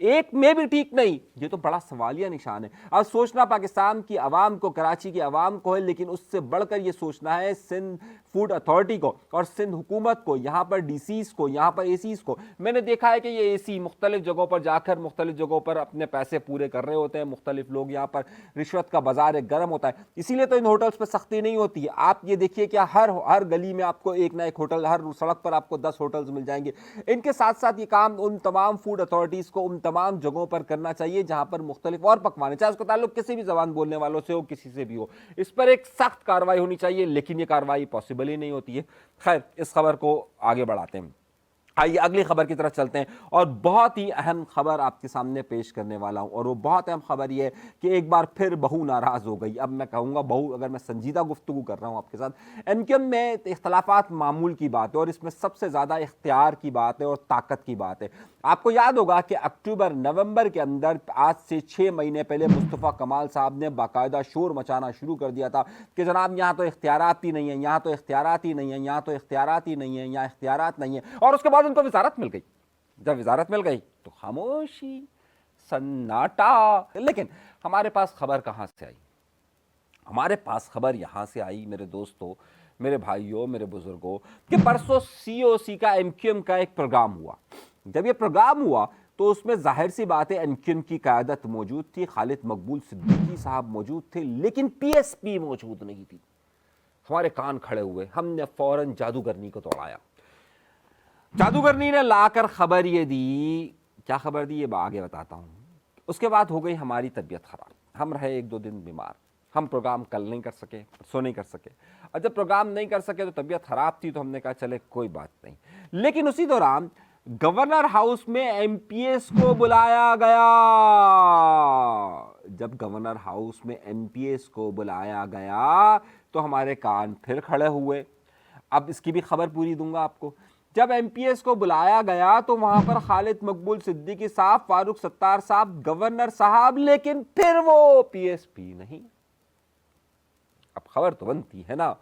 ایک میں بھی ٹھیک نہیں. یہ تو بڑا سوالیہ نشان ہے. اب سوچنا پاکستان کی عوام کو, کراچی کی عوام کو ہے, لیکن اس سے بڑھ کر یہ سوچنا ہے سندھ فوڈ اتھارٹی کو اور سندھ حکومت کو, یہاں پر ڈی سیز کو, یہاں پر اے سیز کو. میں نے دیکھا ہے کہ یہ اے سی مختلف جگہوں پر جا کر مختلف جگہوں پر اپنے پیسے پورے کر رہے ہوتے ہیں. مختلف لوگ یہاں پر, رشوت کا بازار ایک گرم ہوتا ہے, اسی لیے تو ان ہوٹلز پہ سختی نہیں ہوتی ہے. آپ یہ دیکھیے کہ ہر گلی میں آپ کو ایک نہ ایک ہوٹل, ہر سڑک پر آپ کو 10 ہوٹلز مل جائیں گے. ان کے ساتھ ساتھ یہ کام ان تمام فوڈ اتھارٹیز کو ان تمام جگہوں پر کرنا چاہیے جہاں پر مختلف اور پکوان, چاہے اس کا تعلق کسی بھی زبان بولنے والوں سے ہو, کسی سے بھی ہو, اس پر ایک سخت کارروائی ہونی چاہیے. لیکن یہ کارروائی پاسبل ہی نہیں ہوتی ہے. خیر, اس خبر کو آگے بڑھاتے ہیں. آئیے اگلی خبر کی طرف چلتے ہیں, اور بہت ہی اہم خبر آپ کے سامنے پیش کرنے والا ہوں. اور وہ بہت اہم خبر یہ ہے کہ ایک بار پھر بہو ناراض ہو گئی. اب میں کہوں گا بہو, اگر میں سنجیدہ گفتگو کر رہا ہوں آپ کے ساتھ, ایم کیو ایم میں اختلافات معمول کی بات ہے, اور اس میں سب سے زیادہ اختیار کی بات ہے اور طاقت کی بات ہے. آپ کو یاد ہوگا کہ اکتوبر نومبر کے اندر, آج سے 6 مہینے پہلے, مصطفیٰ کمال صاحب نے باقاعدہ شور مچانا شروع کر دیا تھا کہ جناب یہاں تو اختیارات ہی نہیں ہیں, یہاں تو اختیارات ہی نہیں ہیں, یہاں تو اختیارات ہی نہیں ہیں, یہاں اختیارات نہیں ہیں. اور اس کے بعد ان کو وزارت مل گئی. جب وزارت مل گئی تو خاموشی, سناٹا. لیکن ہمارے پاس خبر کہاں سے آئی؟ ہمارے پاس خبر یہاں سے آئی میرے دوستوں, میرے بھائیوں, میرے بزرگوں, کہ پرسوں سی او سی کا, ایم کیو ایم کا ایک پروگرام ہوا. جب یہ پروگرام ہوا تو اس میں ظاہر سی بات ہے ایم کیو ایم کی قیادت موجود تھی, خالد مقبول صدیقی صاحب موجود تھے, لیکن پی ایس پی موجود نہیں تھی. ہمارے کان کھڑے ہوئے, ہم نے فوراً جادوگرنی کو دوڑایا. جادوگرنی نے لا کر خبر یہ دی, کیا خبر دی یہ آگے بتاتا ہوں. اس کے بعد ہو گئی ہماری طبیعت خراب, ہم رہے 1-2 دن بیمار, ہم پروگرام کل نہیں کر سکے, پرسوں نہیں کر سکے. اور جب پروگرام نہیں کر سکے تو طبیعت خراب تھی, تو ہم نے کہا چلے کوئی بات نہیں. لیکن اسی دوران گورنر ہاؤس میں ایم پی ایس کو بلایا گیا. جب گورنر ہاؤس میں ایم پی ایس کو بلایا گیا تو ہمارے کان پھر کھڑے ہوئے. اب اس کی بھی خبر پوری دوں گا آپ کو. جب ایم پی ایس کو بلایا گیا تو وہاں پر خالد مقبول صدیقی صاحب, فاروق ستار صاحب, گورنر صاحب, لیکن پھر وہ پی ایس پی نہیں. اب خبر تو بنتی ہے نا,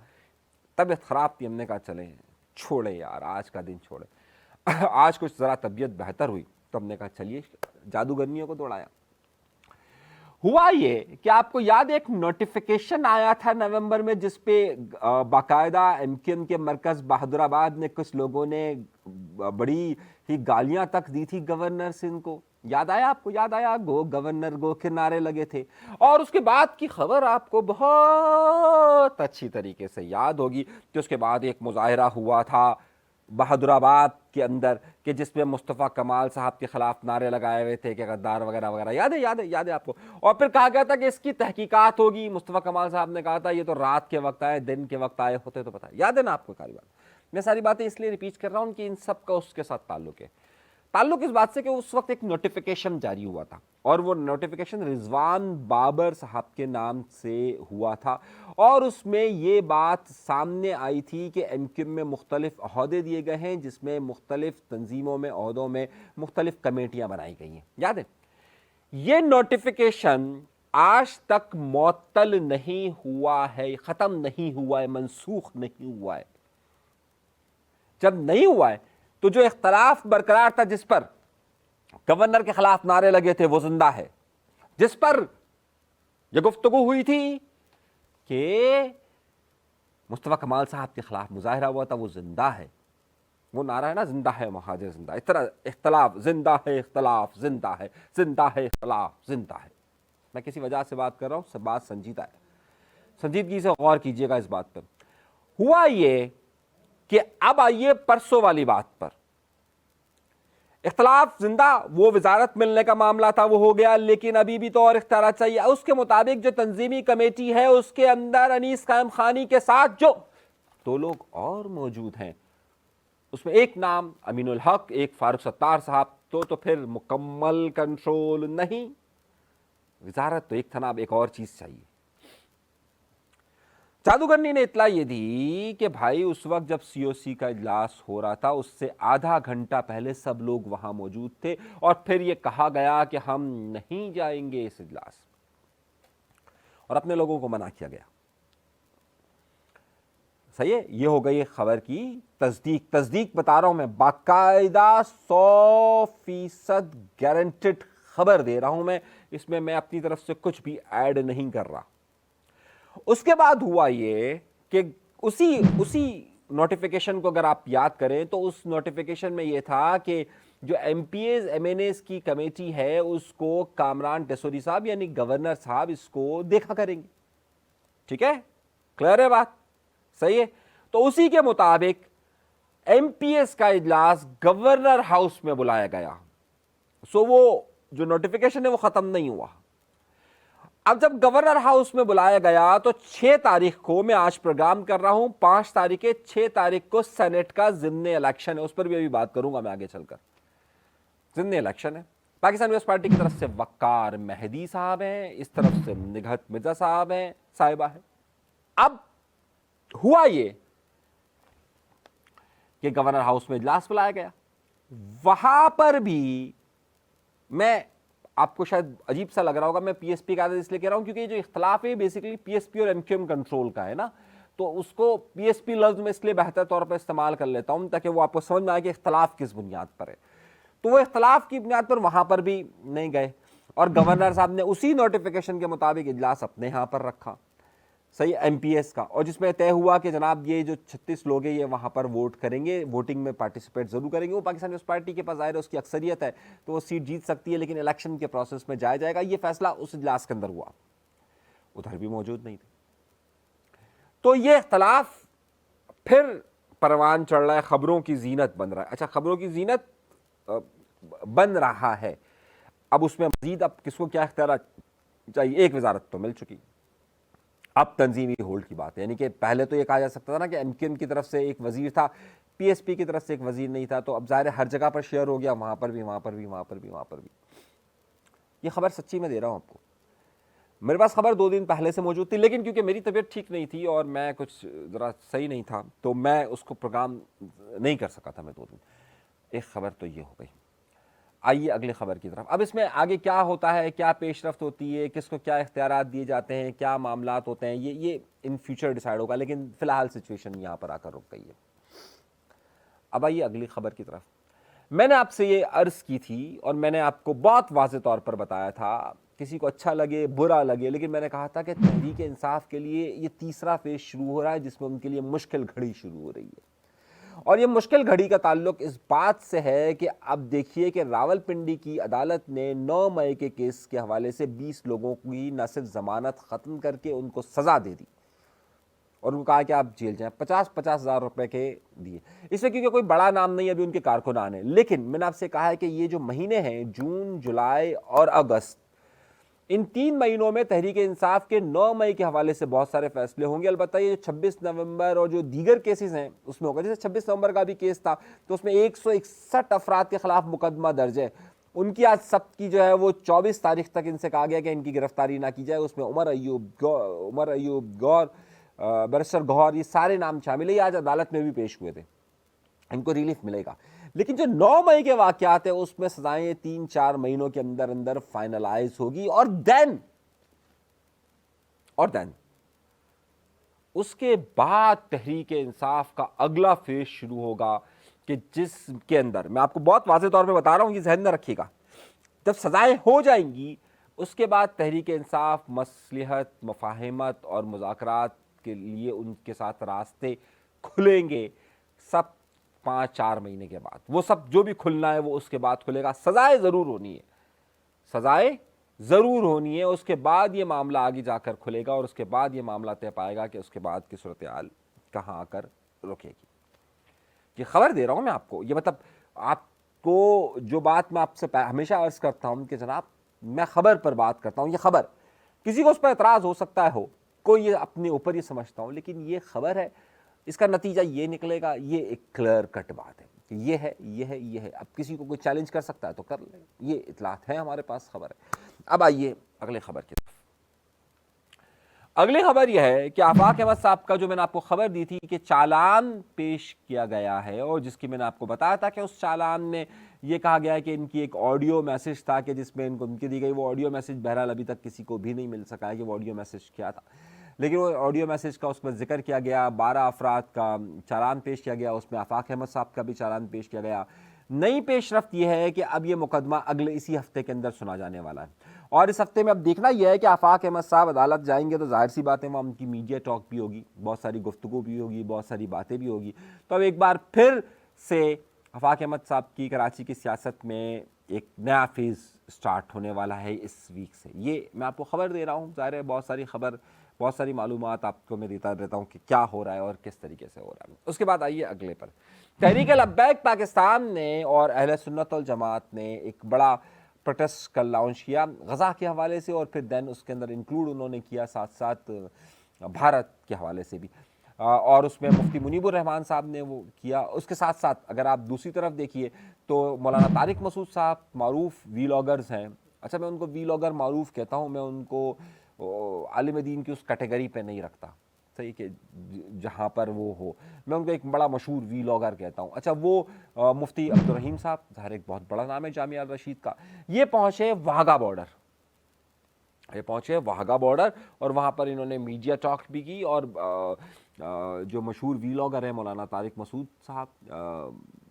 طبیعت خراب تھی, ہم نے کہا چلیں چھوڑے یار, آج کا دن چھوڑے. آج کچھ ذرا طبیعت بہتر ہوئی تو ہم نے کہا چلیے جادوگرنیوں کو دوڑایا. ہوا یہ کہ آپ کو یاد ہے ایک نوٹیفیکیشن آیا تھا نومبر میں, جس پہ باقاعدہ ایم کیو ایم کے مرکز بہادر آباد میں کچھ لوگوں نے بڑی ہی گالیاں تک دی تھی گورنر سندھ کو. یاد آیا آپ کو؟ یاد آیا, گو گورنر گو کے نعرے لگے تھے. اور اس کے بعد کی خبر آپ کو بہت اچھی طریقے سے یاد ہوگی کہ اس کے بعد ایک مظاہرہ ہوا تھا بہادر آباد کے اندر, کہ جس میں مصطفیٰ کمال صاحب کے خلاف نعرے لگائے ہوئے تھے کہ غدار وغیرہ وغیرہ. یاد ہے آپ کو؟ اور پھر کہا گیا تھا کہ اس کی تحقیقات ہوگی. مصطفیٰ کمال صاحب نے کہا تھا یہ تو رات کے وقت آئے, دن کے وقت آئے ہوتے تو پتہ. یاد ہے نا آپ کو ساری بات؟ میں ساری باتیں اس لیے ریپیٹ کر رہا ہوں کہ ان سب کا اس کے ساتھ تعلق ہے. تعلق اس بات سے کہ اس وقت ایک نوٹیفیکیشن جاری ہوا تھا, اور وہ نوٹیفیکیشن رضوان بابر صاحب کے نام سے ہوا تھا, اور اس میں یہ بات سامنے آئی تھی کہ ایم کیو ایم میں مختلف عہدے دیے گئے ہیں, جس میں مختلف تنظیموں میں, عہدوں میں مختلف کمیٹیاں بنائی گئی ہیں. یاد ہے؟ یہ نوٹیفیکیشن آج تک معطل نہیں ہوا ہے, ختم نہیں ہوا ہے, منسوخ نہیں ہوا ہے. جب نہیں ہوا ہے تو جو اختلاف برقرار تھا, جس پر گورنر کے خلاف نعرے لگے تھے, وہ زندہ ہے. جس پر یہ گفتگو ہوئی تھی کہ مصطفیٰ کمال صاحب کے خلاف مظاہرہ ہوا تھا, وہ زندہ ہے. وہ نعرہ ہے نا, زندہ ہے مہاجر زندہ. اس طرح اختلاف, زندہ ہے اختلاف, زندہ ہے, زندہ ہے اختلاف, زندہ ہے. میں کسی وجہ سے بات کر رہا ہوں, سب بات سنجیدہ ہے, سنجیدگی سے غور کیجئے گا اس بات پر. ہوا یہ کہ اب آئیے پرسوں والی بات پر. اختلاف زندہ, وہ وزارت ملنے کا معاملہ تھا, وہ ہو گیا, لیکن ابھی بھی تو اور اختیارات چاہیے. اس کے مطابق جو تنظیمی کمیٹی ہے, اس کے اندر انیس قائم خانی کے ساتھ جو 2 لوگ اور موجود ہیں, اس میں ایک نام امین الحق, ایک فاروق ستار صاحب. تو پھر مکمل کنٹرول نہیں. وزارت تو ایک تھا نا, اب ایک اور چیز چاہیے. جادوگرنی نے اطلاع یہ دی کہ بھائی اس وقت جب سی او سی کا اجلاس ہو رہا تھا, اس سے آدھا گھنٹہ پہلے سب لوگ وہاں موجود تھے, اور پھر یہ کہا گیا کہ ہم نہیں جائیں گے اس اجلاس, اور اپنے لوگوں کو منع کیا گیا. صحیح ہے, یہ ہو گئی خبر کی تصدیق بتا رہا ہوں میں, باقاعدہ 100% گارنٹیڈ خبر دے رہا ہوں اس میں اپنی طرف سے کچھ بھی ایڈ نہیں کر رہا. اس کے بعد ہوا یہ کہ اسی نوٹیفیکیشن کو اگر آپ یاد کریں تو اس نوٹیفیکیشن میں یہ تھا کہ جو M P As M N As کی کمیٹی ہے اس کو کامران ڈیسوری صاحب یعنی گورنر صاحب اس کو دیکھا کریں گے. ٹھیک ہے, کلیئر ہے بات, صحیح ہے. تو اسی کے مطابق ایم پی ایس کا اجلاس گورنر ہاؤس میں بلایا گیا. سو وہ جو نوٹیفیکیشن ہے وہ ختم نہیں ہوا. اب جب گورنر ہاؤس میں بلایا گیا تو 6 تاریخ کو, میں آج پروگرام کر رہا ہوں 5 تاریخ 6 تاریخ کو سینٹ کا ضمنی الیکشن ہے, اس پر بھی ابھی بات کروں گا میں آگے چل کر. ضمنی الیکشن ہے, پاکستان پیپلز پارٹی کی طرف سے وقار مہدی صاحب ہیں, اس طرف سے نگہت مرزا صاحب ہیں, صاحبہ ہیں. اب ہوا یہ کہ گورنر ہاؤس میں اجلاس بلایا گیا. وہاں پر بھی میں آپ کو شاید عجیب سا لگ رہا ہوگا, میں پی ایس پی کا اس لیے کہہ رہا ہوں کیونکہ یہ جو اختلاف ہے بیسیکلی پی ایس پی اور ایم کیو ایم کنٹرول کا ہے نا, تو اس کو پی ایس پی لفظ میں اس لیے بہتر طور پر استعمال کر لیتا ہوں تاکہ وہ آپ کو سمجھ میں آئے کہ اختلاف کس بنیاد پر ہے. تو وہ اختلاف کی بنیاد پر وہاں پر بھی نہیں گئے اور گورنر صاحب نے اسی نوٹیفیکیشن کے مطابق اجلاس اپنے یہاں پر رکھا, صحیح, ایم پی ایس کا, اور جس میں طے ہوا کہ جناب یہ جو 36 لوگ ہیں یہ وہاں پر ووٹ کریں گے, ووٹنگ میں پارٹیسپیٹ ضرور کریں گے. وہ پاکستان پیپلز پارٹی کے پاس ظاہر ہے اس کی اکثریت ہے تو وہ سیٹ جیت سکتی ہے, لیکن الیکشن کے پروسیس میں جایا جائے گا. یہ فیصلہ اس اجلاس کے اندر ہوا, ادھر بھی موجود نہیں تھے. تو یہ اختلاف پھر پروان چڑھ رہا ہے, خبروں کی زینت بن رہا ہے. اچھا, خبروں کی زینت بن رہا ہے. اب اس میں مزید اب کس کو کیا اختیارات چاہیے, ایک وزارت تو مل چکی, اب تنظیمی ہولڈ کی بات ہے. یعنی کہ پہلے تو یہ کہا جا سکتا تھا نا کہ ایم کیو ایم کی طرف سے ایک وزیر تھا, پی ایس پی کی طرف سے ایک وزیر نہیں تھا, تو اب ظاہر ہر جگہ پر شیئر ہو گیا, وہاں پر بھی وہاں پر بھی وہاں پر بھی وہاں پر بھی. یہ خبر سچی میں دے رہا ہوں آپ کو, میرے پاس خبر 2 دن پہلے سے موجود تھی, لیکن کیونکہ میری طبیعت ٹھیک نہیں تھی اور میں کچھ ذرا صحیح نہیں تھا تو میں اس کو پروگرام نہیں کر سکا تھا میں 2 دن. ایک خبر تو یہ ہو گئی. آئیے اگلی خبر کی طرف. اب اس میں آگے کیا ہوتا ہے, کیا پیش رفت ہوتی ہے, کس کو کیا اختیارات دیے جاتے ہیں, کیا معاملات ہوتے ہیں, یہ ان فیوچر ڈیسائیڈ ہوگا, لیکن فی الحال سچویشن یہاں پر آ کر رک گئی ہے. اب آئیے اگلی خبر کی طرف. میں نے آپ سے یہ عرض کی تھی اور میں نے آپ کو بہت واضح طور پر بتایا تھا, کسی کو اچھا لگے برا لگے, لیکن میں نے کہا تھا کہ تحریک انصاف کے لیے یہ تیسرا فیز شروع ہو رہا ہے جس میں ان کے لیے مشکل گھڑی شروع ہو رہی ہے. اور یہ مشکل گھڑی کا تعلق اس بات سے ہے کہ اب دیکھیے کہ راولپنڈی کی عدالت نے 9 مئی کے کیس کے حوالے سے 20 لوگوں کی نہ صرف ضمانت ختم کر کے ان کو سزا دے دی اور ان کو کہا کہ آپ جیل جائیں. 50,000 ہزار روپے کے دیے. اس میں کیونکہ کوئی بڑا نام نہیں ابھی ان کے کارکنان ہیں, لیکن میں نے آپ سے کہا ہے کہ یہ جو مہینے ہیں جون, جولائی اور اگست, ان 3 مہینوں میں تحریک انصاف کے 9 مئی کے حوالے سے بہت سارے فیصلے ہوں گے. البتہ یہ 26 نومبر اور جو دیگر کیسز ہیں اس میں ہوگا. جیسے 26 نومبر کا بھی کیس تھا تو اس میں 161 افراد کے خلاف مقدمہ درج ہے. ان کی آج سب کی جو ہے وہ 24 تاریخ تک ان سے کہا گیا کہ ان کی گرفتاری نہ کی جائے. اس میں عمر ایوب گور, بیرسٹر گوہر, یہ سارے نام شامل ہیں. یہ آج عدالت میں بھی پیش ہوئے تھے, ان کو ریلیف ملے گا. لیکن جو 9 مئی کے واقعات ہیں اس میں سزائیں 3-4 مہینوں کے اندر اندر فائنلائز ہوگی. اور دین اس کے بعد تحریک انصاف کا اگلا فیز شروع ہوگا کہ جس کے اندر میں آپ کو بہت واضح طور پہ بتا رہا ہوں, یہ ذہن میں رکھیے گا, جب سزائیں ہو جائیں گی اس کے بعد تحریک انصاف مصلحت, مفاہمت اور مذاکرات کے لیے ان کے ساتھ راستے کھلیں گے. سب 5-4 مہینے کے بعد وہ سب جو بھی کھلنا ہے وہ اس کے بعد کھلے گا. سزائیں ضرور ہونی ہے, اس کے بعد یہ معاملہ آگے جا کر کھلے گا اور اس کے بعد یہ معاملہ طے پائے گا کہ اس کے بعد کی صورتحال کہاں آ کر رکے گی. یہ خبر دے رہا ہوں میں آپ کو. یہ مطلب آپ کو جو بات میں آپ سے ہمیشہ عرض کرتا ہوں کہ جناب میں خبر پر بات کرتا ہوں, یہ خبر کسی کو اس پر اعتراض ہو سکتا ہے, کوئی یہ اپنے اوپر یہ سمجھتا ہوں, لیکن یہ خبر ہے, اس کا نتیجہ یہ نکلے گا. یہ ایک کلیئر کٹ بات ہے کہ یہ ہے. اب کسی کو کوئی چیلنج کر سکتا ہے تو کر لے, یہ اطلاعات ہیں ہمارے پاس, خبر ہے. اب آئیے اگلے خبر کی طرف. اگلی خبر یہ ہے کہ آفاق احمد صاحب کا جو میں نے آپ کو خبر دی تھی کہ چالان پیش کیا گیا ہے, اور جس کی میں نے آپ کو بتایا تھا کہ اس چالان میں یہ کہا گیا ہے کہ ان کی ایک آڈیو میسج تھا کہ جس میں ان کو دھمکی دی گئی. وہ آڈیو میسج بہرحال ابھی تک کسی کو بھی نہیں مل سکا ہے کہ وہ آڈیو میسج کیا تھا. لیکن وہ آڈیو میسیج کا اس میں ذکر کیا گیا، 12 افراد کا چالان پیش کیا گیا، اس میں آفاق احمد صاحب کا بھی چالان پیش کیا گیا۔ نئی پیش رفت یہ ہے کہ اب یہ مقدمہ اسی ہفتے کے اندر سنا جانے والا ہے، اور اس ہفتے میں اب دیکھنا یہ ہے کہ آفاق احمد صاحب عدالت جائیں گے تو ظاہر سی بات ہے وہاں ان کی میڈیا ٹاک بھی ہوگی، بہت ساری گفتگو بھی ہوگی، بہت ساری باتیں بھی ہوگی۔ تو اب ایک بار پھر سے آفاق احمد صاحب کی کراچی کی سیاست میں ایک نیا فیز سٹارٹ ہونے والا ہے اس ویک سے۔ یہ میں آپ کو خبر دے رہا ہوں، ظاہر ہے بہت ساری معلومات آپ کو میں دیتا رہتا ہوں کہ کیا ہو رہا ہے اور کس طریقے سے ہو رہا ہے۔ اس کے بعد آئیے اگلے پر، تحریک لبیک پاکستان نے اور اہل سنت والجماعت نے ایک بڑا پروٹیسٹ کل لانچ کیا غزہ کے حوالے سے، اور پھر دین اس کے اندر انکلوڈ انہوں نے کیا ساتھ ساتھ بھارت کے حوالے سے بھی، اور اس میں مفتی منیب الرحمان صاحب نے وہ کیا۔ اس کے ساتھ ساتھ اگر آپ دوسری طرف دیکھیے تو مولانا طارق مسعود صاحب معروف ویلاگرز ہیں، اچھا میں ان کو ویلاگر معروف کہتا ہوں، میں ان کو عالم دین کی اس کیٹیگری پہ نہیں رکھتا، صحیح کہ جہاں پر وہ ہو، میں ان کو ایک بڑا مشہور ویلاگر کہتا ہوں۔ اچھا وہ مفتی عبدالرحیم صاحب، ظاہر ایک بہت بڑا نام ہے جامعہ الرشید کا، یہ پہنچے واہگہ بارڈر، اور وہاں پر انہوں نے میڈیا ٹاک بھی کی، اور جو مشہور ویلاگر ہے مولانا طارق مسعود صاحب،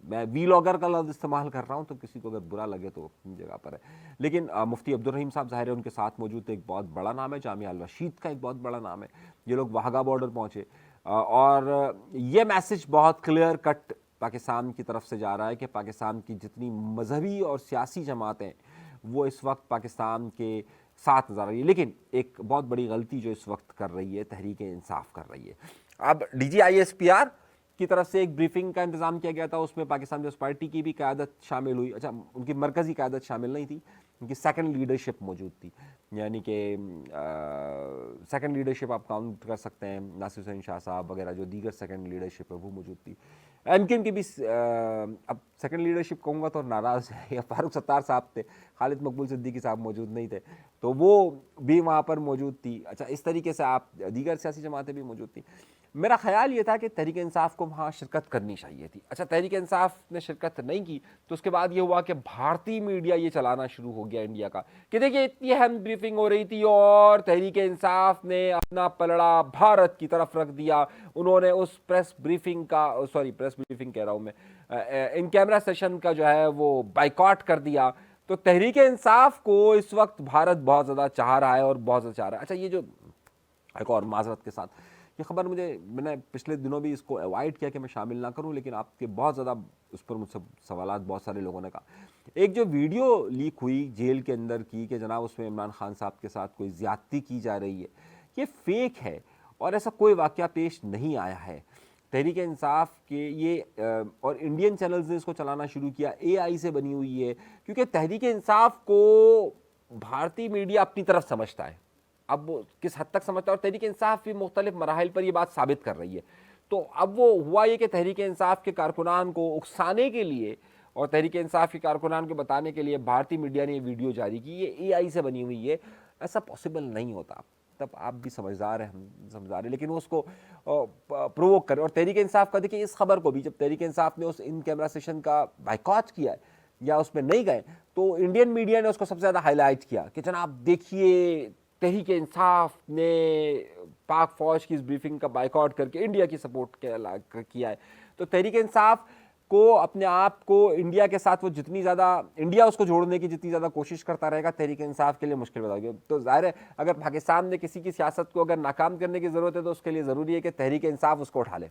میں ویلاگر کا لفظ استعمال کر رہا ہوں تو کسی کو اگر برا لگے تو اپنی جگہ پر ہے، لیکن مفتی عبدالرحیم صاحب ظاہر ہے ان کے ساتھ موجود ایک بہت بڑا نام ہے، جامعہ الرشید کا ایک بہت بڑا نام ہے، یہ لوگ واہگہ بارڈر پہنچے، اور یہ میسج بہت کلیئر کٹ پاکستان کی طرف سے جا رہا ہے کہ پاکستان کی جتنی مذہبی اور سیاسی جماعتیں وہ اس وقت پاکستان کے ساتھ نظر رہی ہے، لیکن ایک بہت بڑی غلطی جو اس وقت کر رہی ہے تحریک انصاف کر رئی ہے۔ اب D G I S P R کی طرف سے ایک بریفنگ کا انتظام کیا گیا تھا، اس میں پاکستان پیپلز پارٹی کی بھی قیادت شامل ہوئی، اچھا ان کی مرکزی قیادت شامل نہیں تھی، ان کی سیکنڈ لیڈرشپ موجود تھی، یعنی کہ سیکنڈ لیڈرشپ آپ کاؤنٹ کر سکتے ہیں، ناصر حسین شاہ صاحب وغیرہ جو دیگر سیکنڈ لیڈرشپ ہے وہ موجود تھی۔ ایم کیو ایم کی بھی اب سیکنڈ لیڈرشپ کہوں گا تو ناراض ہے، یا فاروق ستار صاحب تھے، خالد مقبول صدیقی صاحب موجود نہیں تھے تو وہ بھی وہاں پر موجود تھی، اچھا اس طریقے سے آپ دیگر سیاسی جماعتیں بھی موجود تھیں۔ میرا خیال یہ تھا کہ تحریک انصاف کو وہاں شرکت کرنی چاہیے تھی، اچھا تحریک انصاف نے شرکت نہیں کی تو اس کے بعد یہ ہوا کہ بھارتی میڈیا یہ چلانا شروع ہو گیا انڈیا کا کہ دیکھیے اتنی اہم بریفنگ ہو رہی تھی اور تحریک انصاف نے اپنا پلڑا بھارت کی طرف رکھ دیا، انہوں نے اس پریس بریفنگ کہہ رہا ہوں میں، ان کیمرہ سیشن کا جو ہے وہ بائیکاٹ کر دیا۔ تو تحریک انصاف کو اس وقت بھارت بہت زیادہ چاہ رہا ہے اور بہت زیادہ چاہ رہا ہے۔ اچھا یہ جو ایک اور معذرت کے ساتھ یہ خبر میں نے پچھلے دنوں بھی اس کو اوائڈ کیا کہ میں شامل نہ کروں، لیکن آپ کے بہت زیادہ اس پر مجھ سے سوالات بہت سارے لوگوں نے کہا، ایک جو ویڈیو لیک ہوئی جیل کے اندر کی کہ جناب اس میں عمران خان صاحب کے ساتھ کوئی زیادتی کی جا رہی ہے، یہ فیک ہے اور ایسا کوئی واقعہ پیش نہیں آیا ہے۔ تحریک انصاف کے یہ اور انڈین چینلز نے اس کو چلانا شروع کیا، اے آئی سے بنی ہوئی ہے، کیونکہ تحریک انصاف کو بھارتی میڈیا اپنی طرف سمجھتا ہے، اب وہ کس حد تک سمجھتا ہے، اور تحریک انصاف بھی مختلف مراحل پر یہ بات ثابت کر رہی ہے۔ تو اب وہ ہوا یہ کہ تحریک انصاف کے کارکنان کو اکسانے کے لیے اور تحریک انصاف کے کارکنان کو بتانے کے لیے بھارتی میڈیا نے یہ ویڈیو جاری کی، یہ اے آئی سے بنی ہوئی ہے، ایسا پاسبل نہیں ہوتا۔ تب آپ بھی سمجھدار ہیں، ہم سمجھدار ہیں، لیکن وہ اس کو پرووک کرے۔ اور تحریک انصاف کا دیکھیے اس خبر کو بھی جب تحریک انصاف نے اس ان کیمرہ سیشن کا بائیکاٹ کیا ہے یا اس میں نہیں گئے تو انڈین میڈیا نے اس کو سب سے زیادہ ہائی لائٹ کیا کہ جناب دیکھیے تحریک انصاف نے پاک فوج کی اس بریفنگ کا بائیکاٹ کر کے انڈیا کی سپورٹ کیا ہے۔ تو تحریک انصاف کو اپنے آپ کو انڈیا کے ساتھ وہ جتنی زیادہ انڈیا اس کو جوڑنے کی جتنی زیادہ کوشش کرتا رہے گا تحریک انصاف کے لیے مشکل بتا گی۔ تو ظاہر ہے اگر پاکستان نے کسی کی سیاست کو اگر ناکام کرنے کی ضرورت ہے تو اس کے لیے ضروری ہے کہ تحریک انصاف اس کو اٹھا لے،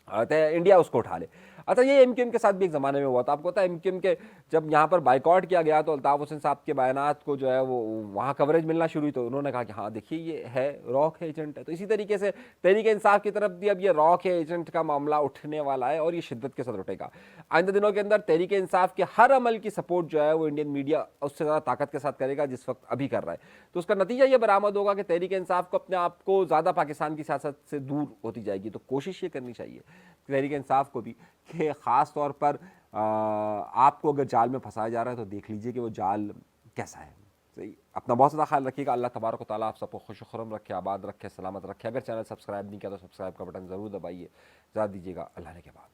انڈیا اس کو اٹھا لے۔ اچھا یہ ایم کیو ایم کے ساتھ بھی ایک زمانے میں ہوا تھا، آپ کو پتا ہے ایم کیو ایم کے جب یہاں پر بائیکاٹ کیا گیا تو الطاف حسین صاحب کے بیانات کو جو ہے وہ وہاں کوریج ملنا شروع ہوئی تو انہوں نے کہا کہ ہاں دیکھیے یہ ہے راک ایجنٹ ہے۔ تو اسی طریقے سے تحریک انصاف کی طرف بھی اب یہ راک ایجنٹ کا معاملہ اٹھنے والا ہے اور یہ شدت کے ساتھ اٹھے گا۔ آئندہ دنوں کے اندر تحریک انصاف کے ہر عمل کی سپورٹ جو ہے وہ انڈین میڈیا اس سے زیادہ طاقت کے ساتھ کرے گا جس وقت ابھی کر رہا ہے۔ تو اس کا نتیجہ یہ برآمد ہوگا کہ تحریک انصاف کو اپنے آپ کو زیادہ پاکستان کی سیاست سے دور ہوتی جائے گی۔ تو کوشش یہ کرنی چاہیے تحریک انصاف کو بھی کہ خاص طور پر آپ کو اگر جال میں پھنسایا جا رہا ہے تو دیکھ لیجئے کہ وہ جال کیسا ہے۔ صحیح، اپنا بہت زیادہ خیال رکھیے گا، اللہ تبارک و تعالیٰ آپ سب کو خوش و خرم رکھے، آباد رکھے، سلامت رکھے۔ اگر چینل سبسکرائب نہیں کیا تو سبسکرائب کا بٹن ضرور دبائیے، اجازت دیجیے گا، اللہ نے کے بعد۔